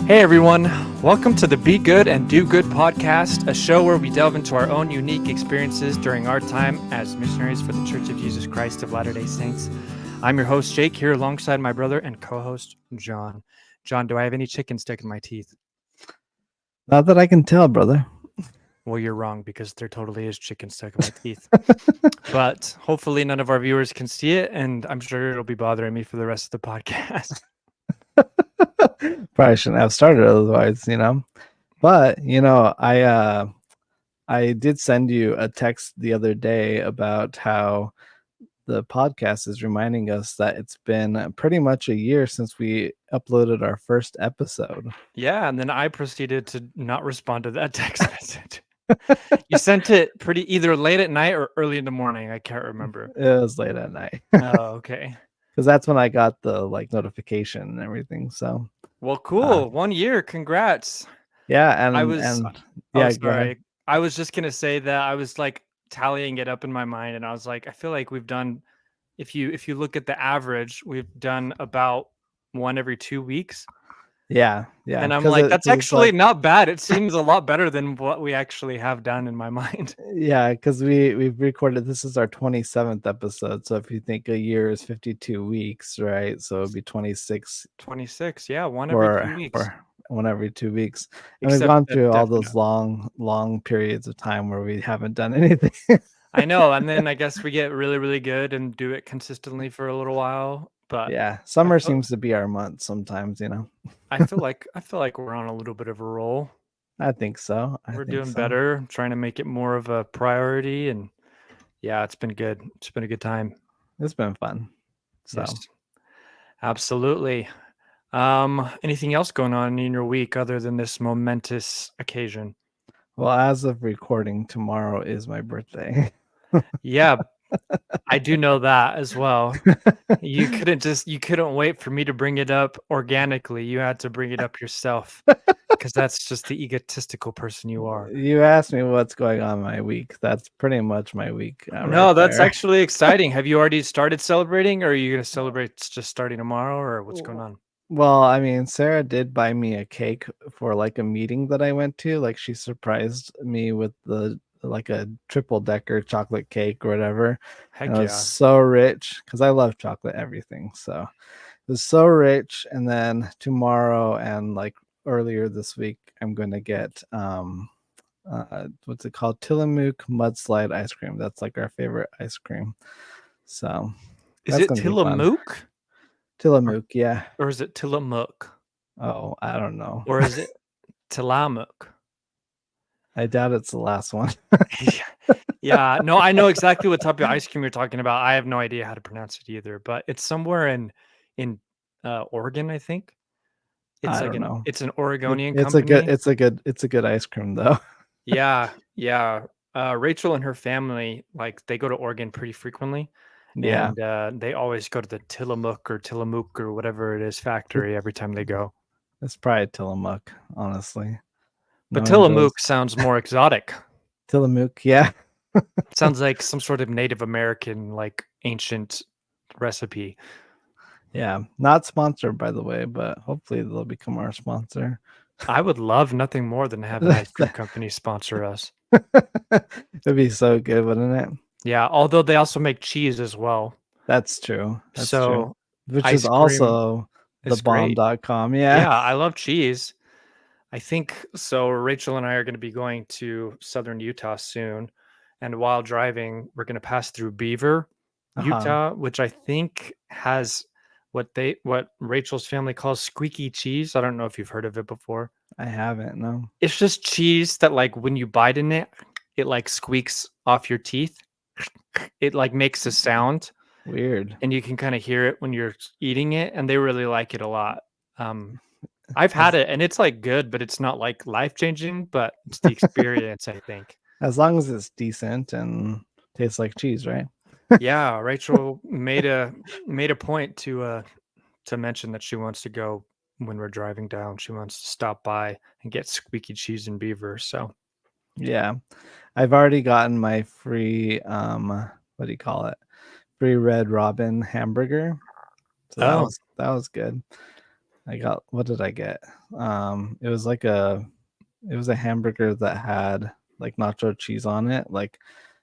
Hey everyone, welcome to the Be Good and Do Good podcast, a show where we delve into our own unique experiences during our time as missionaries for the Church of Jesus Christ of Latter-day Saints. I'm your host, Jake, here alongside my brother and co-host, John. John, do I have any chicken stuck in my teeth? Not that I can tell, brother. Well, you're wrong because there totally is chicken stuck in my teeth. But hopefully none of our viewers can see it, and I'm sure it'll be bothering me for the rest of the podcast. Probably shouldn't have started otherwise, But I did send you a text the other day about how the podcast is reminding us that it's been pretty much a year since we uploaded our first episode. Yeah, and then I proceeded to not respond to that text message. You sent it pretty either late at night or early in the morning. I can't remember. It was late at night. Oh, okay. Because that's when I got the notification and everything. So, well, cool. 1 year. Congrats. Yeah, I was. yeah, sorry. I was just gonna say that I was like tallying it up in my mind, and I was like, I feel like we've done. If you look at the average, we've done about one every 2 weeks. Yeah. And I'm like, that's actually not bad. It seems a lot better than what we actually have done in my mind. Yeah, because we've recorded, this is our 27th episode. So if you think a year is 52 weeks, right? So it'd be 26. 26, yeah, one every 2 weeks. One every 2 weeks. And we've gone through all those long periods of time where we haven't done anything. I know. And then I guess we get really, really good and do it consistently for a little while. But yeah, summer seems to be our month sometimes, I feel like we're on a little bit of a roll. I think so. We're doing better. I'm trying to make it more of a priority, and yeah, it's been good. It's been a good time. It's been fun. So yes, absolutely. Anything else going on in your week other than this momentous occasion? Well, as of recording, tomorrow is my birthday. Yeah, I do know that as well. You couldn't wait for me to bring it up organically. You had to bring it up yourself because that's just the egotistical person you are. You asked me what's going on in my week. That's pretty much my week. No, that's actually exciting. Have you already started celebrating, or are you going to celebrate just starting tomorrow, or what's going on? Well, I mean, Sarah did buy me a cake for like a meeting that I went to. Like she surprised me with a triple-decker chocolate cake or whatever. Heck and it was so rich because I love chocolate everything. So it was so rich. And then tomorrow and like earlier this week, I'm going to get what's it called? Tillamook mudslide ice cream. That's like our favorite ice cream. So is it Tillamook? Tillamook, yeah. Or is it Tillamook? Oh, I don't know. Or is it Tillamook? I doubt it's the last one. Yeah, no, I know exactly what type of ice cream you're talking about. I have no idea how to pronounce it either, but it's somewhere in Oregon, I think. I don't know. It's an Oregonian company. It's a good ice cream though. Yeah. Rachel and her family, like they go to Oregon pretty frequently. Yeah. And they always go to the Tillamook or whatever it is factory every time they go. It's probably Tillamook, honestly. But Tillamook sounds more exotic. Tillamook, yeah. Sounds like some sort of Native American, like ancient recipe. Yeah, not sponsored, by the way, but hopefully they'll become our sponsor. I would love nothing more than to have an ice cream company sponsor us. It'd be so good, wouldn't it? Yeah, although they also make cheese as well. That's true. True. Which is also thebomb.com. Yeah, I love cheese. I think so. Rachel and I are going to be going to southern Utah soon. And while driving, we're going to pass through Beaver, Utah, which I think has what Rachel's family calls squeaky cheese. I don't know if you've heard of it before. I haven't, no. It's just cheese that like when you bite in it, it like squeaks off your teeth. It like makes a sound. Weird. And you can kind of hear it when you're eating it, and they really like it a lot. I've had it and it's like good, but it's not like life-changing, but it's the experience, I think. As long as it's decent and tastes like cheese, right? Yeah, Rachel made a point to mention that she wants to go when we're driving down. She wants to stop by and get squeaky cheese in Beaver. So yeah, I've already gotten my free what do you call it? Free Red Robin hamburger. So that was good. I got, what did I get? It was like it was a hamburger that had like nacho cheese on it. Like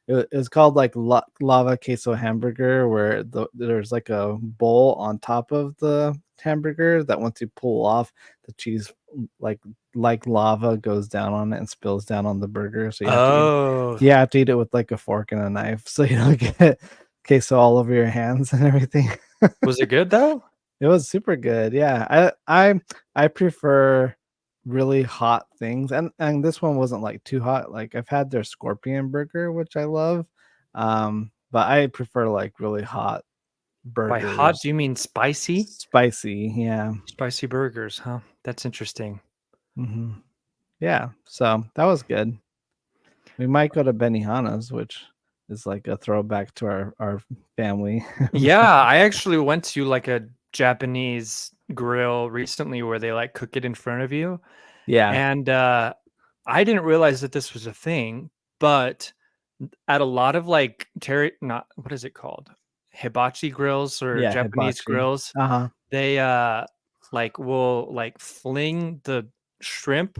it was called like lava queso hamburger, where there's like a bowl on top of the hamburger that once you pull off, the cheese like like lava goes down on it and spills down on the burger. So Oh, you have to eat it with like a fork and a knife, so you don't get queso all over your hands and everything. was it good though? It was super good. Yeah. I prefer really hot things. And this one wasn't like too hot. Like I've had their scorpion burger, which I love. But I prefer like really hot By hot, do burgers. you mean spicy? Spicy, yeah. Spicy burgers, huh? That's interesting. Hmm. Yeah. So that was good. We might go to Benihana's, which is like a throwback to our family. Yeah, I actually went to like a Japanese grill recently where they like cook it in front of you. Yeah. And I didn't realize that this was a thing, but at a lot of like not what is it called? Hibachi grills or Yeah, Japanese hibachi. grills, Uh-huh. they like will like fling the shrimp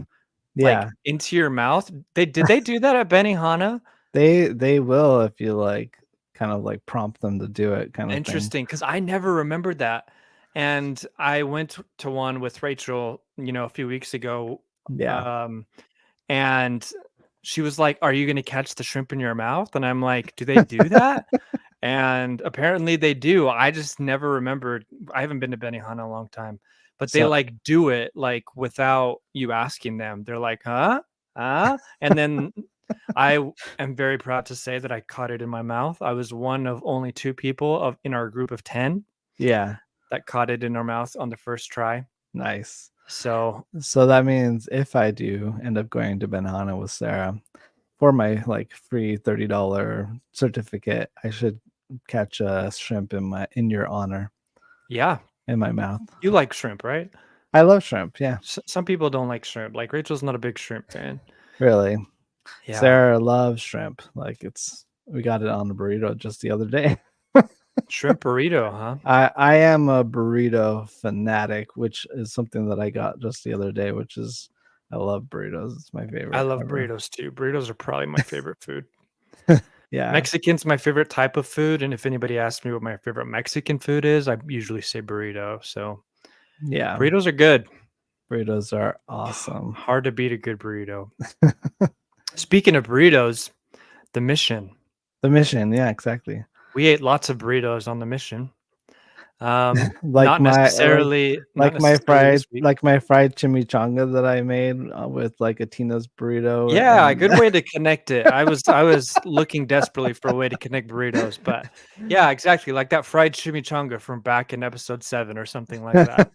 like Yeah. into your mouth. They do that at Benihana? They will if you like kind of like prompt them to do it kind of thing. Interesting, because I never remembered that. And I went to one with Rachel, a few weeks ago. Yeah. Um, and she was like, "Are you gonna catch the shrimp in your mouth?" And I'm like, "Do they do that?" And apparently they do. I just never remembered. I haven't been to Benihana in a long time, but they So like do it like without you asking them. They're like, "Huh? Huh?" And then am very proud to say that I caught it in my mouth. I was one of only 2 people in our group of 10 yeah, that caught it in our mouth on the first try. nice. So, So that means if I do end up going to Benihana with Sarah for my like free $30 certificate, I should catch a shrimp in your honor yeah, in my mouth. you like shrimp, right? I love shrimp. Yeah, Some people don't like shrimp. Like Rachel's not a big shrimp fan. really. Yeah, Sarah loves shrimp. Like we got it on a burrito just the other day. shrimp burrito, huh? I am a burrito fanatic, which is something that I got just the other day, which is I love burritos. It's my I favorite love ever. burritos too. Burritos are probably my favorite food. Yeah. Mexican's my favorite type of food, and if anybody asks me what my favorite Mexican food is, I usually say burrito. So Yeah. burritos are good. Burritos are awesome. Hard to beat a good burrito. Speaking of burritos, the mission. The mission, yeah, exactly. We ate lots of burritos on the mission. Like Not my necessarily not necessarily this week. like my fried chimichanga that I made with like a Tina's burrito Yeah, a and good way to connect it. I was looking desperately for a way to connect burritos, but yeah, exactly, like that fried chimichanga from back in episode 7 or something like that.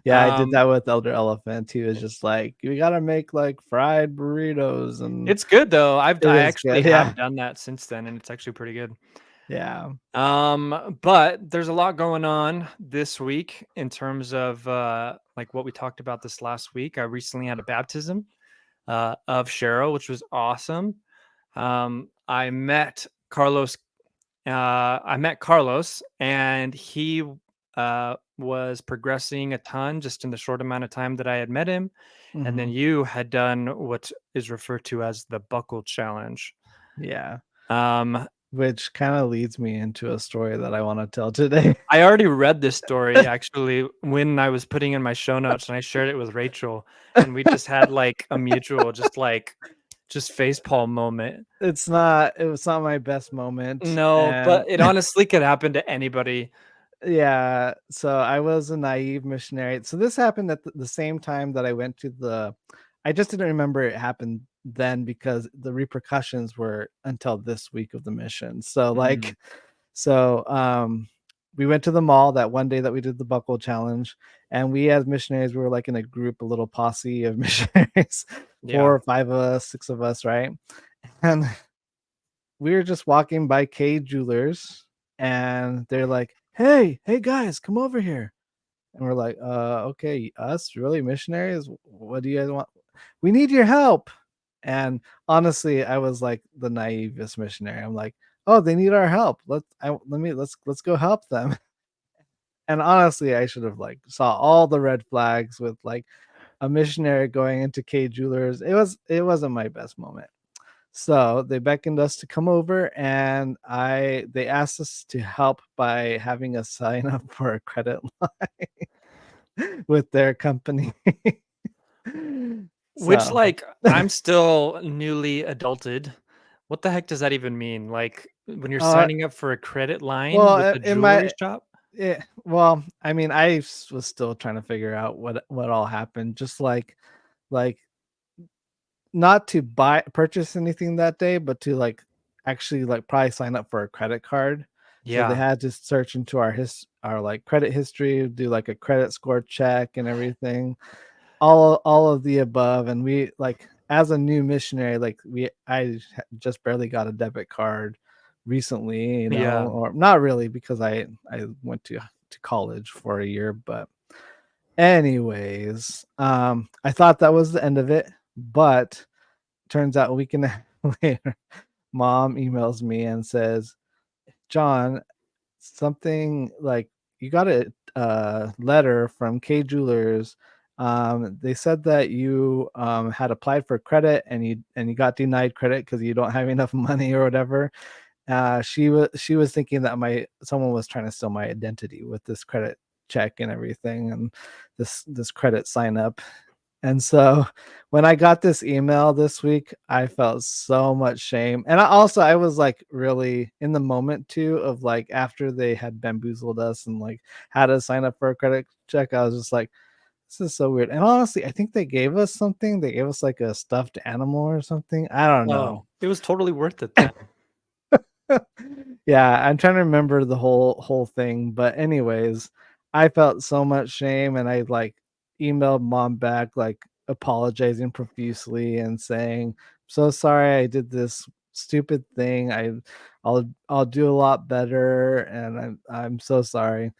yeah, I did Um, that with Elder Elephant. He was just like, "We gotta make like fried burritos," and it's good though. it I is actually good. Yeah, have done that since then, and it's actually pretty good. yeah. But there's a lot going on this week in terms of like what we talked about this last week. I recently had a baptism of Cheryl, which was awesome. I met Carlos. I met Carlos, and he was progressing a ton just in the short amount of time that I had met him. And then Hmm. you had done what is referred to as the buckle challenge. Yeah, Um, which kind of leads me into a story that I want to tell today. I already read this story actually when I was putting in my show notes, and I shared it with Rachel, and we just had like a mutual, just facepalm moment. It was not my best moment, No, and but it honestly could happen to anybody. yeah, so I was a naive missionary. So this happened at the same time that I went to I just didn't remember it happened then because the repercussions were until this week of the mission. So Mm, we went to the mall that one day that we did the buckle challenge, and we as missionaries we were like in a group, a little posse of missionaries, yeah. 4 or 5 of us, 6 of us, right? And we were just walking by K Jewelers, and they're like, hey guys, come over here. And we're like, okay, us really missionaries? What do you guys want? We need your help. And honestly, I was like the naivest missionary. I'm like, oh, they need our help. Let's go help them. and honestly, I should have like saw all the red flags with like a missionary going into K Jewelers. It wasn't my best moment. So they beckoned us to come over, and they asked us to help by having us sign up for a credit line with their company. Which, So like, I'm still newly adulted. What the heck does that even mean? Like, when you're uh signing up for a credit line with well a in jewelry my shop? well, I mean, was still trying to figure out what all happened. Just like not to purchase anything that day, but to like actually like probably sign up for a credit card. So they Yeah. had to search into our like credit history, do like a credit score check and everything. All of the above. And we like as a new missionary, like I just barely got a debit card recently, Yeah. or not really because I went to college for a year, but anyways, I thought that was the end of it, but turns out a week and a half later, mom emails me and says, John, something like you got a letter from K Jewelers. They said that you had applied for credit and you got denied credit because you don't have enough money or whatever. She was thinking that my someone was trying to steal my identity with this credit check and everything, and this credit sign up. And so when I got this email this week, I felt so much shame. And I was like really in the moment too of like after they had bamboozled us and like had us sign up for a credit check, I was just like, this is so weird. And honestly, I think they gave us something. They gave us like a stuffed animal or something. I don't Oh, know. it was totally worth it then. Yeah, I'm trying to remember the whole thing, but anyways, I felt so much shame, and I like emailed mom back like apologizing profusely and saying, "So sorry I did this stupid thing. I'll do a lot better, and I'm so sorry."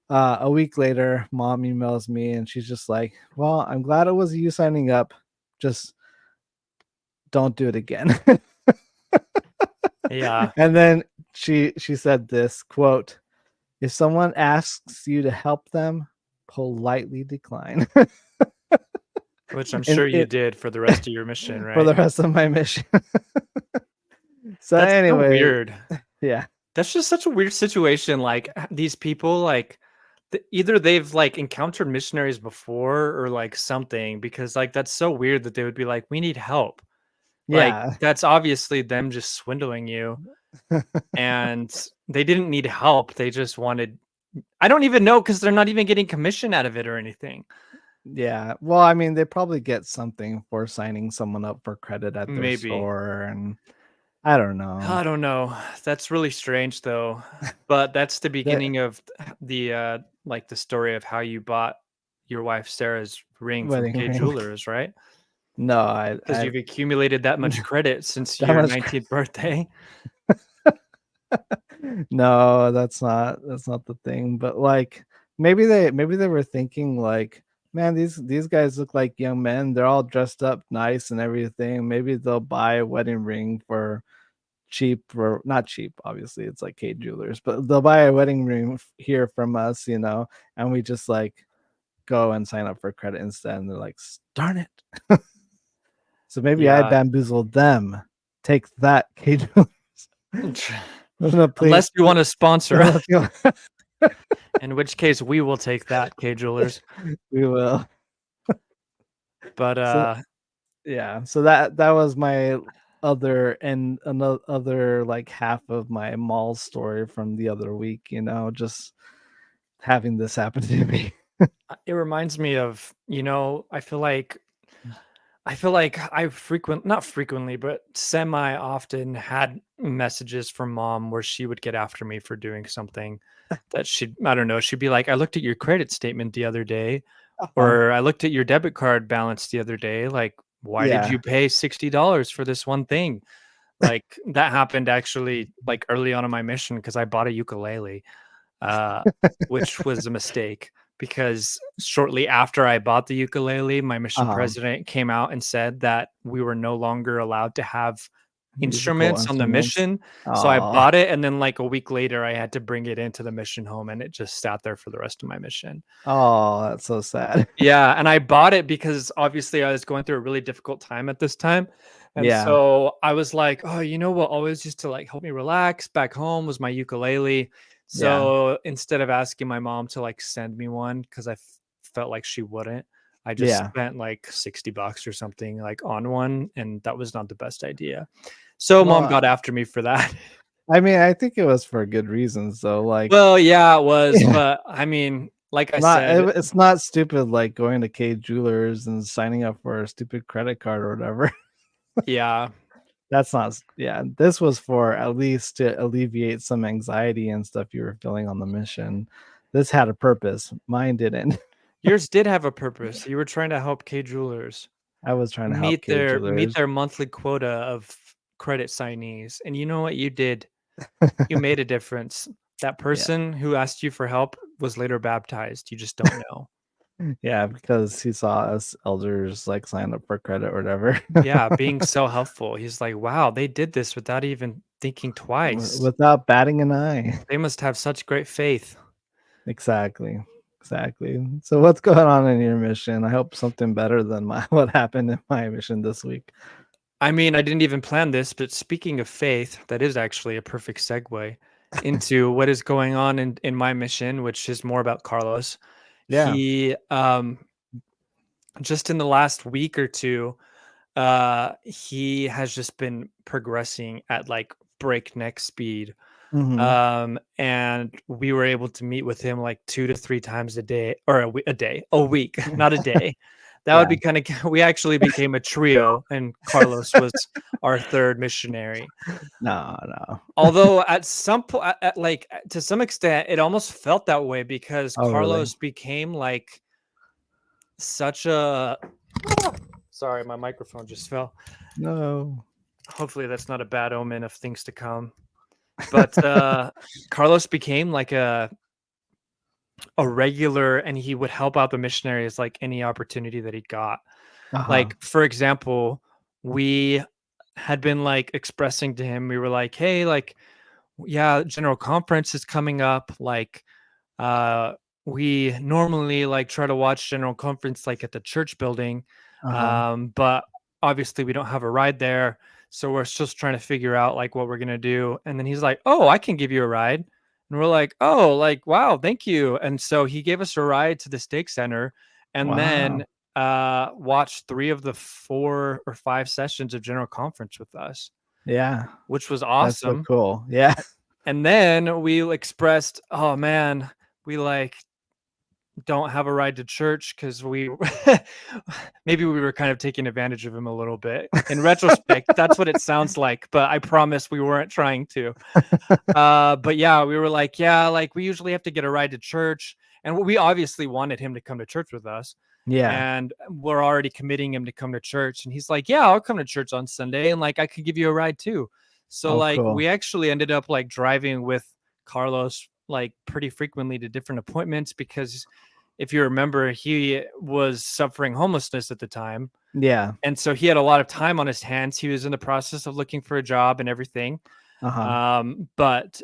A week later, mom emails me and she's just like, "Well, I'm glad it was you signing up. Just don't do it again." Yeah. And then she said this quote, if someone asks you to help them, politely decline. Which I'm And sure you it did for the rest of your mission, for right? the rest of my mission. So That's so anyways, weird. yeah. That's just such a weird situation, like, these people, like, either they've, like, encountered missionaries before or, like, something because, like, that's so weird that they would be like, "We need help." Like, Yeah. that's obviously them just swindling you, and they didn't need help, they just wanted I don't even know because 'cause they're not even getting commission out of it or anything. Yeah. Well, I mean, they probably get something for signing someone up for credit at their Maybe. store, and I don't know. I don't know. That's really strange, though, but that's the The beginning of like, the story of how you bought your wife Sarah's ring from wedding Kay ring. Jewelers, right? No, Because 'Cause you've accumulated that much credit since that your much 19th birthday. no, that's not the thing, but, like, maybe they were thinking, like, "Man, these guys look like young men, they're all dressed up nice and everything, maybe they'll buy a wedding ring for cheap," or not cheap, obviously, it's like Kate Jewelers, but they'll buy a wedding ring here from us, and we just, like, go and sign up for credit instead, and they're like, "Darn it." So maybe I Yeah. bamboozled them. Take that, Kate Jewelers. No, Unless you wanna sponsor us, unless you in which case we will take that, Kay Jewelers. we will. But, So yeah, so that was my other like half of my mall story from the other week, just having this happen to me. it reminds me of, I feel like I not frequently, but semi often had messages from mom where she would get after me for doing something that I don't know, she'd be like, I looked at your credit statement the other day, Uh-huh. or I looked at your debit card balance the other day. Like, why did Yeah. you pay $60 for this one thing? Like, that happened actually like early on in my mission because I bought a ukulele, uh, which was a mistake because shortly after I bought the ukulele, my mission Uh-huh. president came out and said that we were no longer allowed to have Musical instruments on the instruments. mission. So I Oh, bought it, and then like a week later I had to bring it into the mission home, and it just sat there for the rest of my mission. oh, that's so sad. Yeah, and I bought it because obviously I was going through a really difficult time at this time. And Yeah, so I was like, "Oh, you know what always used to like help me relax back home was my ukulele." yeah, So instead of asking my mom to like send me one because felt like she wouldn't, I just yeah. spent like $60 or something like on one, and that was not the best idea. So mom Well, got after me for that. I mean, I think it was for good reasons though, like Well, yeah, it was, yeah, but I mean, like I not said, it's not stupid like going to K Jewelers and signing up for a stupid credit card or whatever. yeah. That's not yeah, this was for at least to alleviate some anxiety and stuff you were feeling on the mission. This had a purpose, mine didn't. Yours did have a purpose. You were trying to help K Jewelers I was trying to help K meet Jewelers. their monthly quota of credit signees. And you know what you did? You made a difference. That Yeah. person who asked you for help was later baptized. You just don't know. Yeah, because he saw us elders, like, sign up for credit or whatever. Yeah, being so helpful. He's like, wow, they did this without even thinking twice. Without batting an eye. They must have such great faith. Exactly, exactly. So what's going on in your mission? I hope something better than my what happened in my mission this week. I mean, I didn't even plan this, but speaking of faith, that is actually a perfect segue into what is going on in my mission, which is more about Carlos. Yeah. He just in the last week or two, he has just been progressing at like breakneck speed. Mhm. And we were able to meet with him like 2 to 3 times a day, or a week, not a day. That would Yeah. be kinda we actually became a trio, and Carlos was our 3rd missionary. No, no. Although at some point, to some extent, it almost felt that way because Oh, really? Carlos became like such a sorry, my microphone just fell. No. Hopefully, that's not a bad omen of things to come. But, Carlos became like a regular, and he would help out the missionaries like any opportunity that he got. Uh-huh. Like, for example, we had been like expressing to him, we were like, hey, like, yeah, general conference is coming up. Like, uh, we normally like try to watch general conference like at the church building, Uh-huh. but obviously we don't have a ride there, so we're just trying to figure out like what we're gonna do. And then he's like, "Oh, I can give you a ride," and we're like, "Oh, like wow, thank you." And so he gave us a ride to the stake center, and then Wow. watched 3 of the 4 or 5 sessions of general conference with us, Yeah. which was That's so awesome. cool. Yeah. And then we expressed, "Oh man, we like don't have a ride to church because we maybe we were kind of taking advantage of him a little bit. In retrospect, that's what it sounds like, but I promise we weren't trying to. But yeah, we were like, yeah, like we usually have to get a ride to church, and we obviously wanted him to come to church with us, Yeah. and we're already committing him to come to church. And he's like, yeah, I'll come to church on Sunday, and like I could give you a ride too. So Oh, like cool. we actually ended up like driving with Carlos like pretty frequently to different appointments because if you remember, he was suffering homelessness at the time. Yeah. And so he had a lot of time on his hands. He was in the process of looking for a job and everything. Uh-huh. But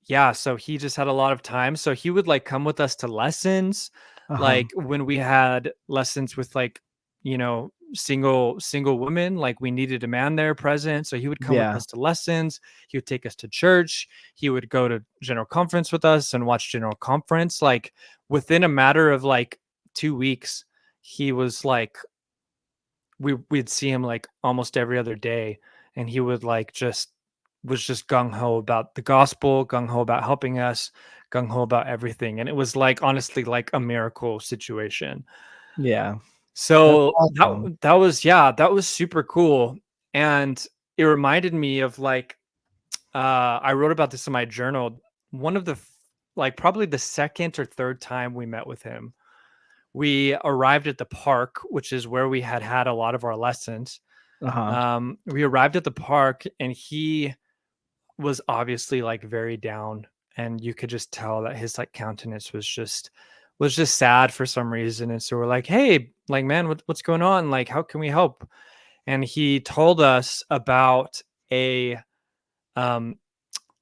yeah, so he just had a lot of time. So he would like come with us to lessons, Uh-huh. like when we had lessons with like, single women, like we needed a man there present. So he would come with Yeah. us to lessons. He would take us to church. He would go to general conference with us and watch general conference. Like within a matter of like 2 weeks, he was like we'd see him like almost every other day, and he would like just was just gung ho about the gospel, gung ho about helping us, gung ho about everything. And it was like honestly like a miracle situation. Yeah. That's So awesome. that was yeah, that was super cool. And it reminded me of like I wrote about this in my journal. One of the like probably the second or third time we met with him, we arrived at the park, which is where we had a lot of our lessons. Uh-huh. We arrived at the park, and he was obviously like very down, and you could just tell that his like countenance was just sad for some reason. And so we're like, hey, like man, what's going on? Like, how can we help? And he told us about a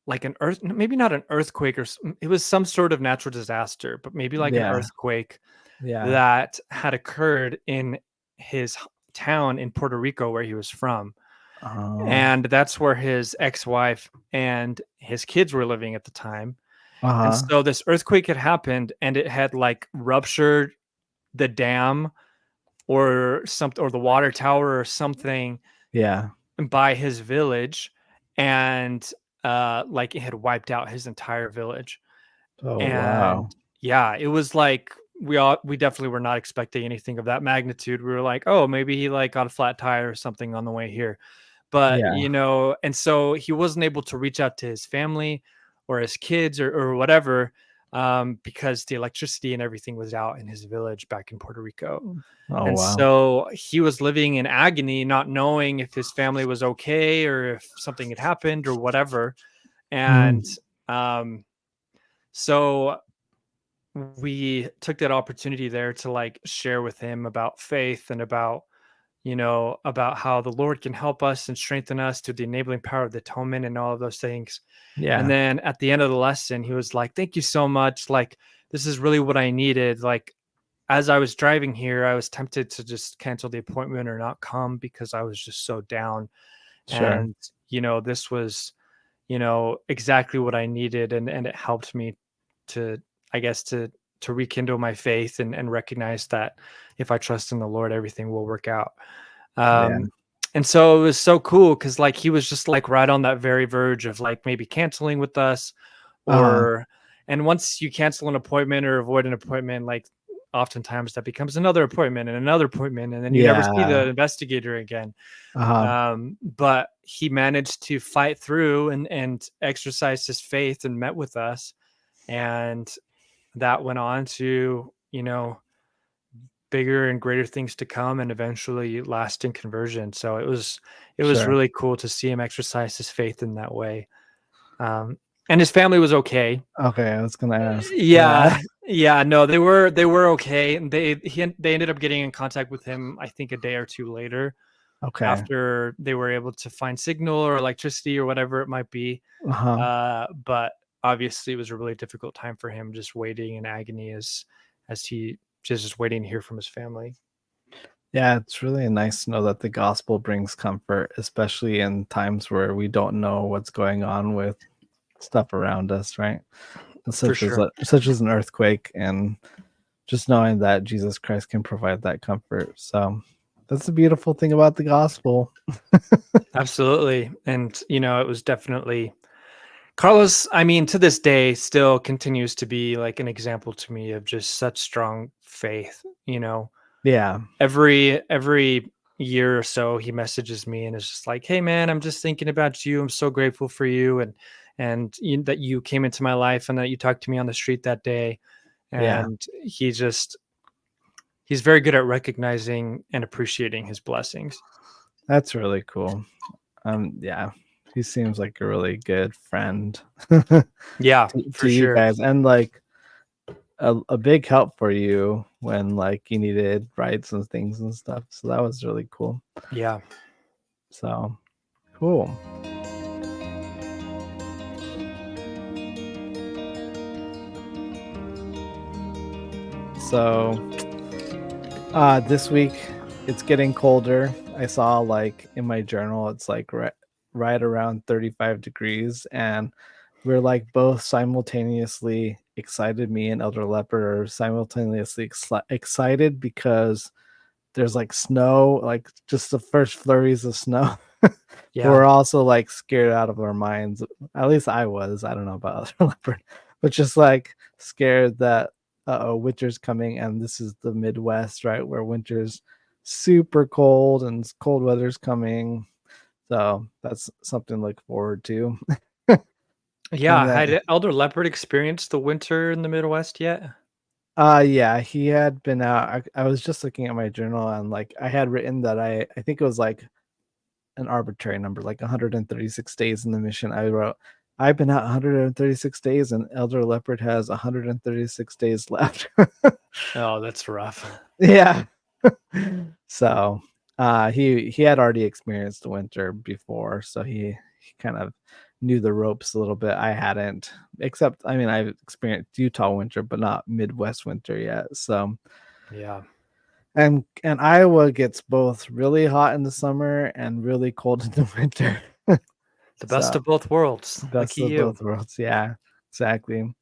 like an earth, maybe not an earthquake, it was some sort of natural disaster, but maybe like an Yeah. earthquake Yeah. that had occurred in his town in Puerto Rico where he was from. Oh. And that's where his ex-wife and his kids were living at the time. And Uh-huh. so this earthquake had happened and it had like ruptured the dam or something, or the water tower or something Yeah. by his village. And like it had wiped out his entire village. Oh, And wow. yeah, it was like we definitely were not expecting anything of that magnitude. We were like, oh, maybe he like got a flat tire or something on the way here. But, Yeah. and so he wasn't able to reach out to his family or his kids or whatever, because the electricity and everything was out in his village back in Puerto Rico. Oh, And wow. so he was living in agony, not knowing if his family was okay or if something had happened or whatever. And Mhm. um, so we took that opportunity there to like share with him about faith and about about how the Lord can help us and strengthen us through the enabling power of the atonement and all of those things. And Yeah. then at the end of the lesson, he was like, thank you so much. Like, this is really what I needed. Like, as I was driving here, I was tempted to just cancel the appointment or not come because I was just so down. Sure. And, this was, exactly what I needed. And it helped me to, I guess, to rekindle my faith and recognize that if I trust in the Lord, everything will work out. Yeah. Um, and so it was so cool because like he was just like right on that very verge of like maybe canceling with us Uh-huh. or and once you cancel an appointment or avoid an appointment, like oftentimes that becomes another appointment and then you never see Yeah. the investigator again. Uh-huh. But he managed to fight through and exercise his faith and met with us. And that went on to, bigger and greater things to come and eventually lasting conversion. So it was Sure. really cool to see him exercise his faith in that way. And his family was okay. Okay, I was gonna ask. Yeah. Yeah. Yeah, no, they were okay. And they ended up getting in contact with him, I think a day or two later Okay. after they were able to find signal or electricity or whatever it might be. Uh-huh. But obviously it was a really difficult time for him just waiting in agony as he just waiting to hear from his family. Yeah, it's really nice to know that the gospel brings comfort, especially in times where we don't know what's going on with stuff around us, right? For sure. Such as an earthquake, and just knowing that Jesus Christ can provide that comfort. So that's the beautiful thing about the gospel. Absolutely. And, it was definitely Carlos, I mean, to this day, still continues to be like an example to me of just such strong faith. Yeah. Every year or so, he messages me and is just like, "Hey, man, I'm just thinking about you. I'm so grateful for you, and that you came into my life and that you talked to me on the street that day." Yeah. And he's very good at recognizing and appreciating his blessings. That's really cool. Yeah. He seems like a really good friend to, Yeah, to for you sure. guys, and like a big help for you when like you needed rides and things and stuff. So that was really cool. Yeah. So cool. So this week it's getting colder. I saw like in my journal it's like right around 35 degrees, and we're like both simultaneously excited. Me and Elder Leopard are simultaneously excited because there's like snow, like just the first flurries of snow. But Yeah. we're also like scared out of our minds. At least I was. I don't know about other leopard, but just like scared that winter's coming, and this is the Midwest, right, where winter's super cold and cold weather's coming. So that's something to look forward to. And Yeah. then Had Elder Leopard experienced the winter in the Midwest yet? yeah, he had been out. I was just looking at my journal, and like I had written that I think it was like an arbitrary number, like 136 days in the mission. I wrote, I've been out 136 days, and Elder Leopard has 136 days left. Oh, that's rough. Yeah. So He had already experienced the winter before, so he kind of knew the ropes a little bit. I hadn't, except I mean I've experienced Utah winter, but not Midwest winter yet. So Yeah. and Iowa gets both really hot in the summer and really cold in the winter. The best So of both worlds. best Lucky of you. both worlds. Yeah, exactly.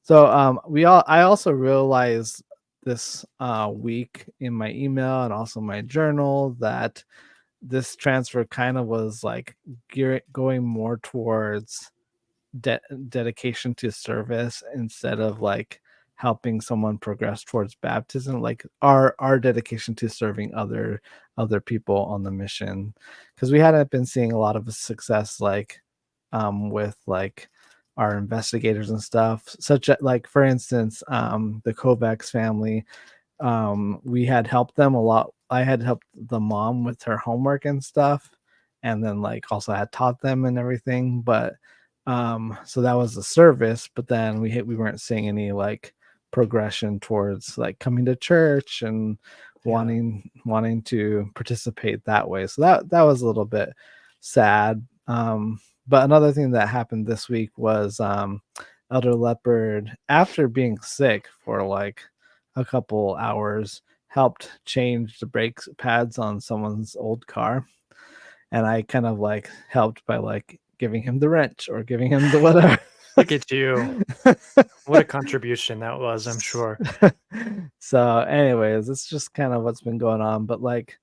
So I also realized this week in my email and also my journal that this transfer kind of was like going more towards de- dedication to service instead of like helping someone progress towards baptism, like our dedication to serving other people on the mission, because we hadn't been seeing a lot of success like with like our investigators and stuff, such as like for instance the Kovacs family. We had helped them a lot. I had helped the mom with her homework and stuff, and then like also had taught them and everything. But so that was the service, but then we weren't seeing any like progression towards like coming to church and Yeah. wanting to participate that way. So that was a little bit sad. But another thing that happened this week was Elder Leopard, after being sick for like a couple hours, helped change the brakes pads on someone's old car. And I kind of like helped by like giving him the wrench or giving him the whatever. Look at you. What a contribution that was, I'm sure. So anyways, it's just kind of what's been going on. But like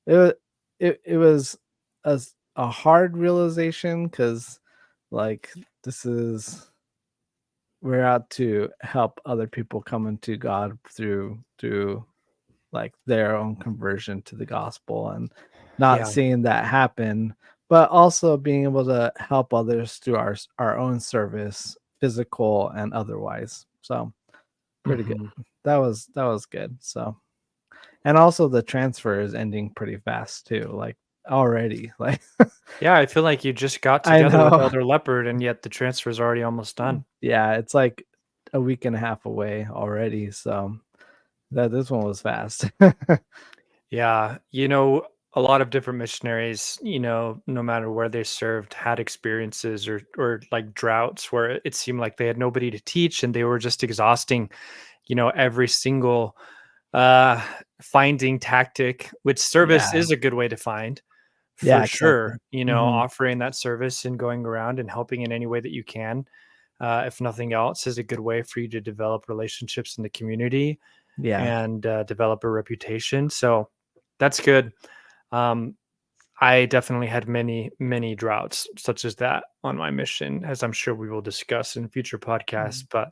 it wa- it was a hard realization because like this is we're out to help other people come into God through like their own conversion to the gospel, and not Yeah. seeing that happen, but also being able to help others through our own service, physical and otherwise. So pretty good. Mhm. That was good. So, and also the transfer is ending pretty fast too, like already. Like Yeah, I feel like you just got I together with know. Elder Leopard, and yet the transfer is already almost done. Yeah, it's like a week and a half away already. So that this one was fast. Yeah, a lot of different missionaries, no matter where they served, had experiences or like droughts where it seemed like they had nobody to teach and they were just exhausting, every single uh finding tactic, which service Yeah. is a good way to find for Yeah, exactly. sure, Hmm. offering that service and going around and helping in any way that you can. If nothing else, is a good way for you to develop relationships in the community Yeah. and develop a reputation. So that's good. Um, I definitely had many, many droughts such as that on my mission, as I'm sure we will discuss in future podcasts. Mhm. But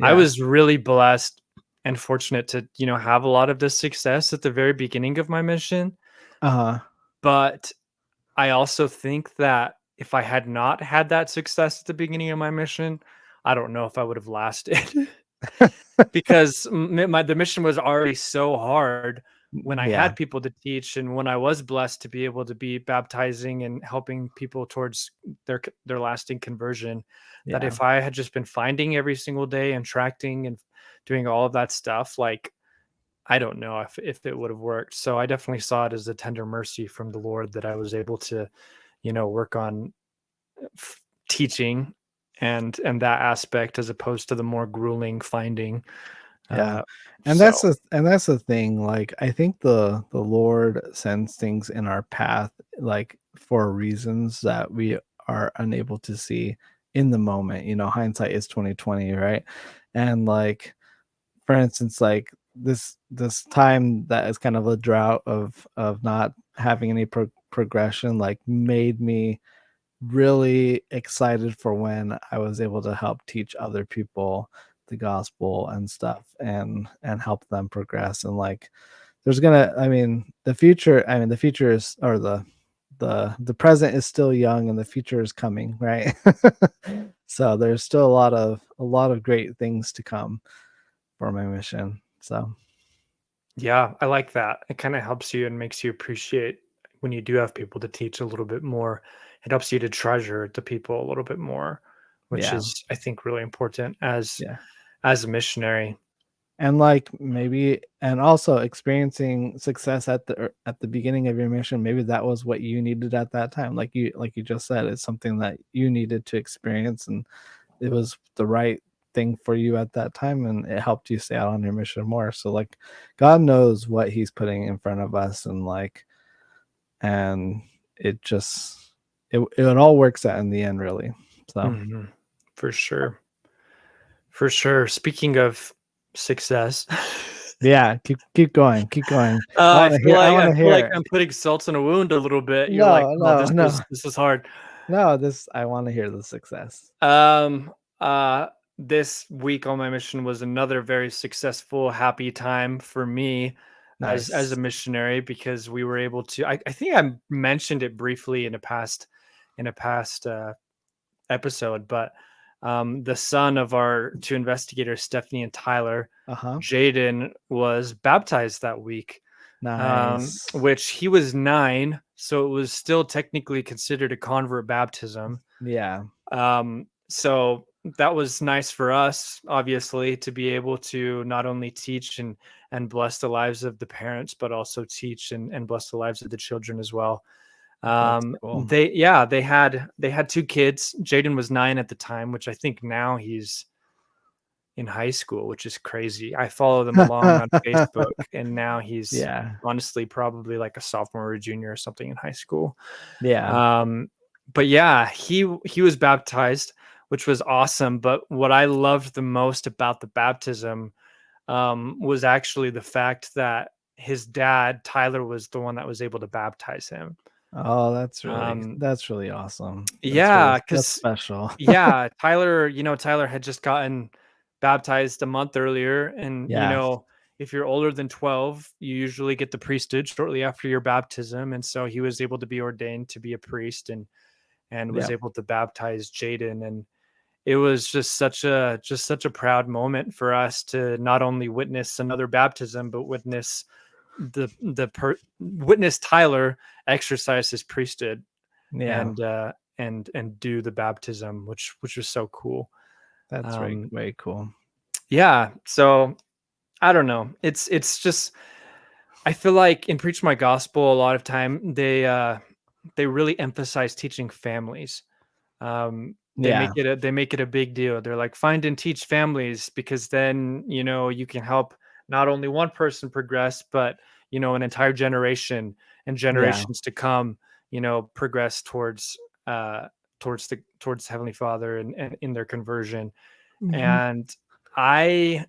I Yeah. was really blessed and fortunate to, have a lot of this success at the very beginning of my mission. Uh-huh. But I also think that if I had not had that success at the beginning of my mission, I don't know if I would have lasted. Because the mission was already so hard when I Yeah. had people to teach and when I was blessed to be able to be baptizing and helping people towards their lasting conversion, that Yeah. if I had just been finding every single day and tracting and doing all of that stuff, like, I don't know if it would have worked. So I definitely saw it as a tender mercy from the Lord that I was able to, work on teaching and that aspect as opposed to the more grueling finding. Yeah. uh And so that's the thing. Like I think the Lord sends things in our path like for reasons that we are unable to see in the moment. You know, hindsight is 2020, right? And like for instance, like this time that is kind of a drought of not having any progression like made me really excited for when I was able to help teach other people the gospel and stuff and help them progress. And like there's gonna the future is, or the present is still young and the future is coming, right? So there's still a lot of great things to come for my mission. So yeah, I like that. It kind of helps you and makes you appreciate when you do have people to teach a little bit more. It helps you to treasure the people a little bit more, which yeah. is, I think, really important as Yeah. as a missionary. And like maybe, and also experiencing success at the beginning of your mission, maybe that was what you needed at that time. Like you just said, it's something that you needed to experience, and it was the right thing for you at that time, and it helped you stay out on your mission more. So like God knows what he's putting in front of us, and like, and it just, it all works out in the end, really. So Mm-hmm. For sure. For sure. Speaking of success, yeah, keep going, keep going. I feel I like want I to feel hear like it. I'm putting salt in a wound a little bit. You're like, No, "Oh, no, no, this was hard." no. This, I want to hear the success. Um, this week on my mission was another very successful, happy time for me as a Nice. missionary, because we were able to. I think I mentioned it briefly in a past episode, but the son of our two investigators, Stephanie and Tyler, Uh-huh. Jadyn, was baptized that week, Nice. which he was 9, so it was still technically considered a convert baptism. Yeah. So that was nice for us, obviously, to be able to not only teach and bless the lives of the parents, but also teach and bless the lives of the children as well. That's cool. They had 2 kids. Jadyn was 9 at the time, which I think now he's in high school, which is crazy. I follow them along on Facebook, and now he's Yeah. honestly probably like a sophomore or junior or something in high school. Yeah. But yeah, he was baptized, which was awesome. But what I loved the most about the baptism was actually the fact that his dad, Tyler, was the one that was able to baptize him. Oh, Um, that's really awesome. yeah, That's because special. yeah, Tyler had just gotten baptized a month earlier, and Yeah. if you're older than 12, you usually get the priesthood shortly after your baptism, and so he was able to be ordained to be a priest, and was Yeah. able to baptize Jadyn. And it was just such a proud moment for us to not only witness another baptism, but witness Tyler exercise his priesthood, Yeah. and do the baptism, which was so cool. That's very, Um, very cool. yeah, so I don't know. It's just, I feel like in Preach My Gospel, a lot of time they really emphasize teaching families. Yeah. They make it a big deal. They're like, find and teach families, because then you can help not only one person progress, but an entire generation and Yeah. generations to come, progress uh towards Heavenly Father, and in their conversion. Mhm. And I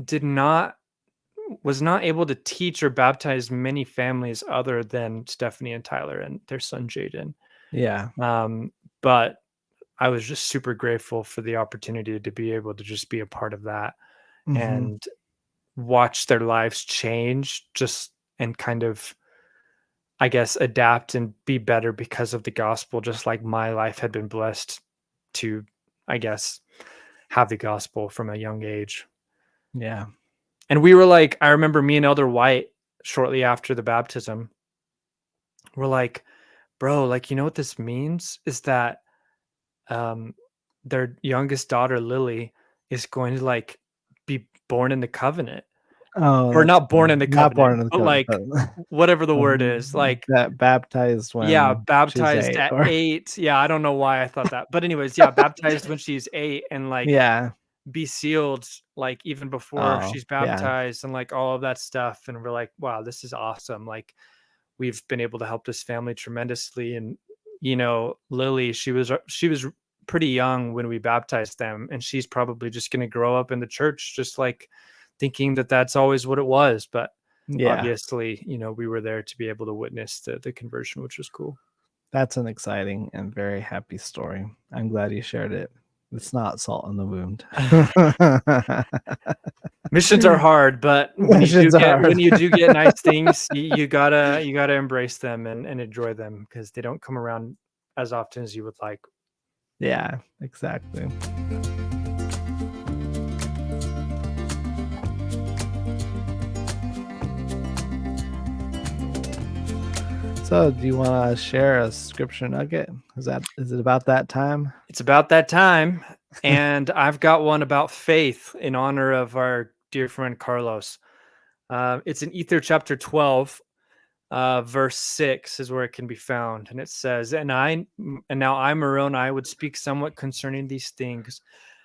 did not was not able to teach or baptize many families other than Stephanie and Tyler and their son Jadyn. Yeah. But I was just super grateful for the opportunity to be able to just be a part of that, Mhm. and watch their lives change, just and kind of, I guess, adapt and be better because of the gospel, just like my life had been blessed to, I guess, have the gospel from a young age. Yeah. And we were like, I remember me and Elder White, shortly after the baptism, we're like, bro, like, what this means is that um, their youngest daughter, Lily, is going to like be born in the covenant, Oh, or that's not born cool. in the Not born covenant, in the but covenant, like whatever the word is, like, that baptized yeah, when she's baptized 8 at or 8. Yeah, I don't know why I thought that, but anyways, yeah, baptized when she's 8, and like yeah. be sealed like even before Oh, she's yeah. baptized, and like all of that stuff. And we're like, wow, this is awesome. Like, we've been able to help this family tremendously. And Lily, she was pretty young when we baptized them, and she's probably just going to grow up in the church, just like thinking that that's always what it was. But Yeah. obviously, we were there to be able to witness the conversion, which was cool. That's an exciting and very happy story. I'm glad you shared it. It's not salt in the wound. Missions are hard, but Questions are hard. when you do get nice things, you gotta embrace them and enjoy them, because they don't come around as often as you would like. Yeah, exactly. So, do you want to share a scripture nugget? Is it about that time? It's about that time, and I've got one about faith in honor of our dear friend Carlos. It's in Ether chapter 12, verse 6 is where it can be found. And it says, and now I, Moroni, would speak somewhat concerning these things.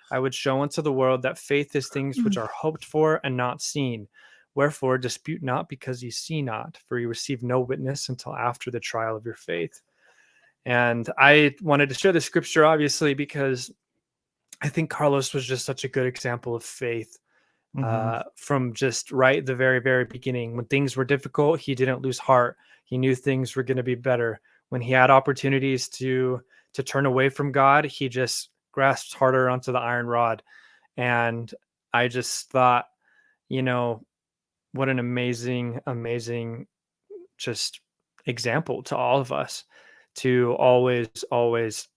I would show unto the world that faith is things which are hoped for and not seen. Wherefore, dispute not because ye see not, for you receive no witness until after the trial of your faith. And I wanted to share the scripture, obviously, because I think Carlos was just such a good example of faith, Mm-hmm. from just right the very, very beginning. When things were difficult, he didn't lose heart. He knew things were going to be better. When he had opportunities to turn away from God, he just grasped harder onto the iron rod. And I just thought, you know, what an amazing, amazing just example to all of us to always, always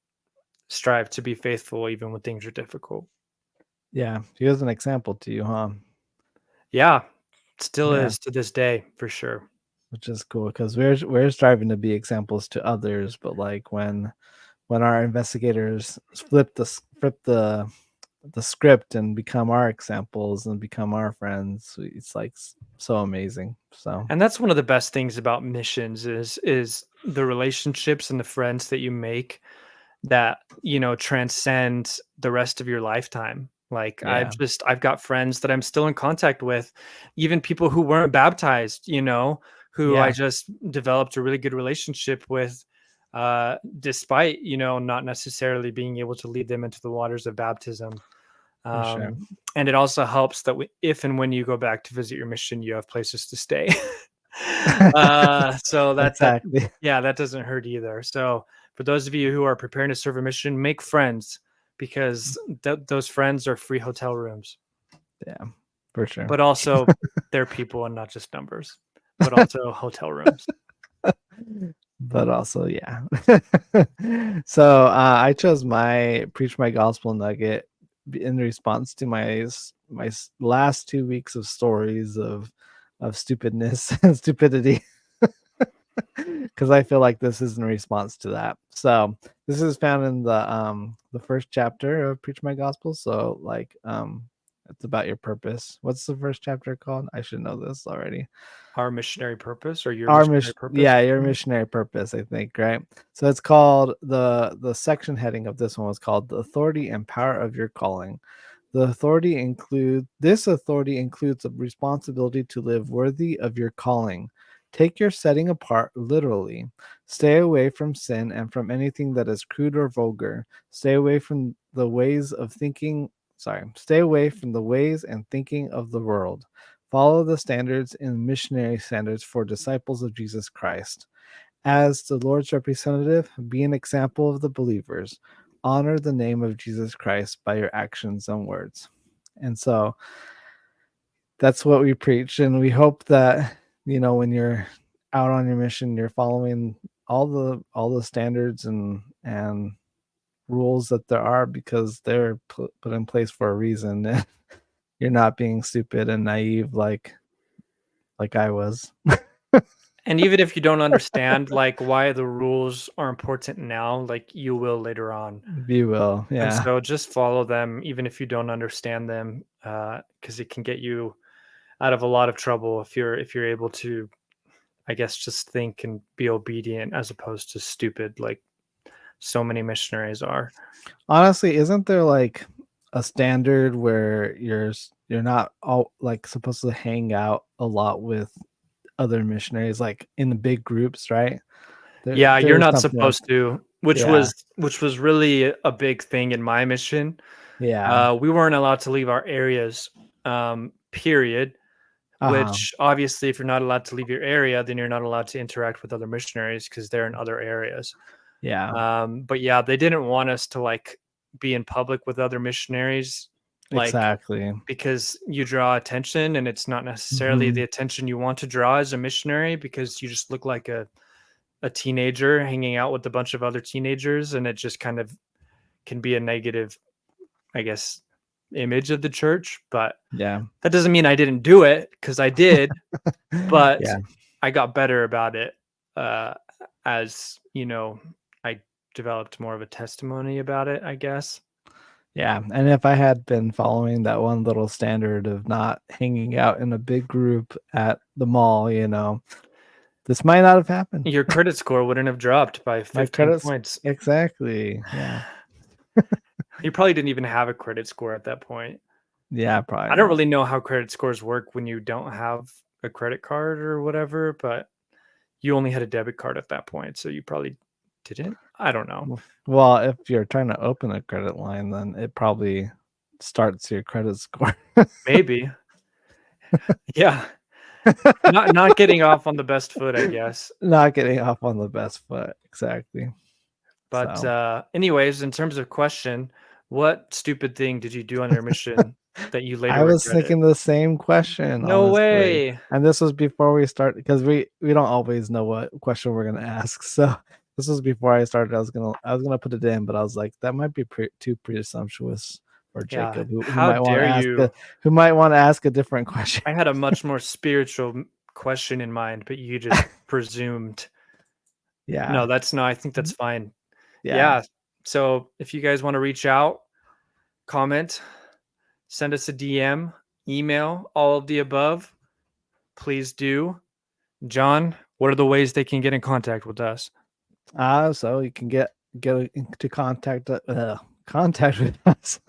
strive to be faithful even when things are difficult. Yeah, he was an example to you, huh? Yeah, still Yeah, is to this day for sure. which is cool because we're striving to be examples to others, but like when our investigators flip the script and become our examples and become our friends, it's like so amazing. So And that's one of the best things about missions is the relationships and the friends that you make that, transcend the rest of your lifetime. Like yeah, I've got friends that I'm still in contact with, even people who weren't baptized, who I yeah, just developed a really good relationship with, despite, not necessarily being able to lead them into the waters of baptism. for sure. And it also helps that if and when you go back to visit your mission, you have places to stay. So Exactly. yeah, that doesn't hurt either. So for those of you who are preparing to serve a mission, make friends because those friends are free hotel rooms, Yeah, for sure. but also they're people and not just numbers, but also hotel rooms. But also, yeah. So I chose my preach my gospel nugget in response to my last 2 weeks of stories of stupidness and stupidity, because I feel like this is in response to that. So this is found in the first chapter of Preach My Gospel. So like it's about your purpose. What's the first chapter called? I should know this already. Our missionary purpose or your missionary purpose. Your missionary purpose, I think, right? So it's called the section heading of this one was called the authority and power of your calling. This authority includes a responsibility to live worthy of your calling. Take your setting apart literally. Stay away from sin and from anything that is crude or vulgar. Stay away from the ways of thinking. Sorry, stay away from the ways and thinking of the world. Follow the standards and missionary standards for disciples of Jesus Christ. As the Lord's representative, be an example of the believers. Honor the name of Jesus Christ by your actions and words. And so that's what we preach. And we hope that, when you're out on your mission, you're following all the standards and rules that there are, because they're put in place for a reason. You're not being stupid and naive like I was. And even if you don't understand like why the rules are important now, like you will later on. You will, And yeah. so just follow them, even if you don't understand them, because it can get you out of a lot of trouble if you're able to, I guess, just think and be obedient as opposed to stupid, like so many missionaries are. Honestly, isn't there like a standard where you're not all like supposed to hang out a lot with other missionaries, like in the big groups, right? Yeah, you're There's not something like supposed to, which yeah, was really a big thing in my mission. yeah, We weren't allowed to leave our areas, period. uh-huh, Which obviously, if you're not allowed to leave your area, then you're not allowed to interact with other missionaries because they're in other areas. yeah, But yeah, they didn't want us to like be in public with other missionaries, like exactly. because you draw attention, and it's not necessarily Hmm. the attention you want to draw as a missionary because you just look like a teenager hanging out with a bunch of other teenagers, and it just kind of can be a negative, I guess, image of the church. But Yeah, that doesn't mean I didn't do it because I did, but yeah, I got better about it, uh, as I developed more of a testimony about it, I guess. Yeah, and if I had been following that one little standard of not hanging out in a big group at the mall, this might not have happened. Your credit score wouldn't have dropped by My 15 credits points. exactly. Yeah. You probably didn't even have a credit score at that point. Yeah, probably I don't not. really know how credit scores work when you don't have a credit card or whatever, but you only had a debit card at that point, so you probably didn't. I don't know. Well, if you're trying to open a credit line, then it probably starts your credit score. Maybe. Yeah. Not getting off on the best foot, I guess. Not getting off on the best foot. Exactly. But So anyways, in terms of question, what stupid thing did you do on your mission that you later I was regretted? thinking the same question, No honestly. way. And this was before we started because we don't always know what question we're gonna ask. So this was before I started. I was gonna put it in, but I was like, that might be too presumptuous for Yeah. Jacob, who How might want dare to you? ask a different question. I had a much more spiritual question in mind, but you just presumed. Yeah. No, I think that's fine. Yeah. Yeah. So if you guys want to reach out, comment, send us a DM, email, all of the above, please do. John, what are the ways they can get in contact with us? So you can get into contact with us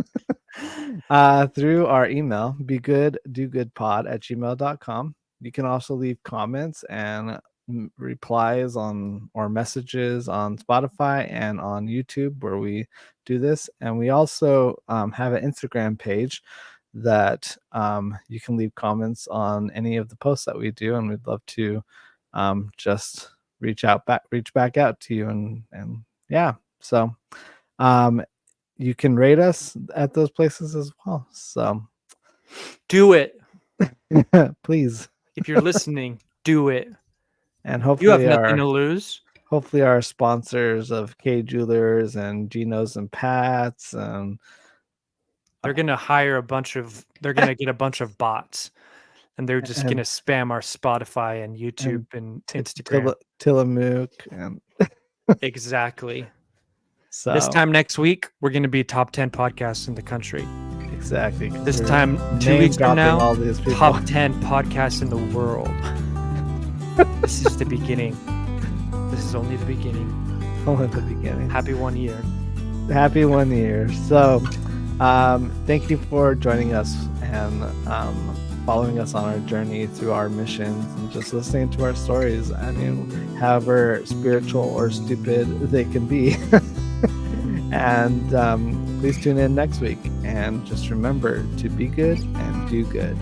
through our email, begooddogoodpod@gmail.com. You can also leave comments and replies on or messages on Spotify and on YouTube where we do this. And we also have an Instagram page that you can leave comments on any of the posts that we do, and we'd love to just reach back out to you, and yeah. So you can rate us at those places as well. So Do it. please. If you're listening, do it. And You have nothing to lose. hopefully our sponsors of K Jewelers and Geno's and Pat's and They're gonna they're gonna get a bunch of bots, and they're just gonna and spam our Spotify and YouTube and and Instagram. Tillamook and Exactly. This so time next week, we're gonna be top 10 podcasts in the country. exactly. This time, 2 name weeks from dropping now, all these people. top 10 podcasts in the world. This is the beginning. This is only the beginning. Only the beginning. Happy 1 year. Happy 1 year. So thank you for joining us and following us on our journey through our missions and just listening to our stories. I mean, however spiritual or stupid they can be. And please tune in next week, and just remember to be good and do good.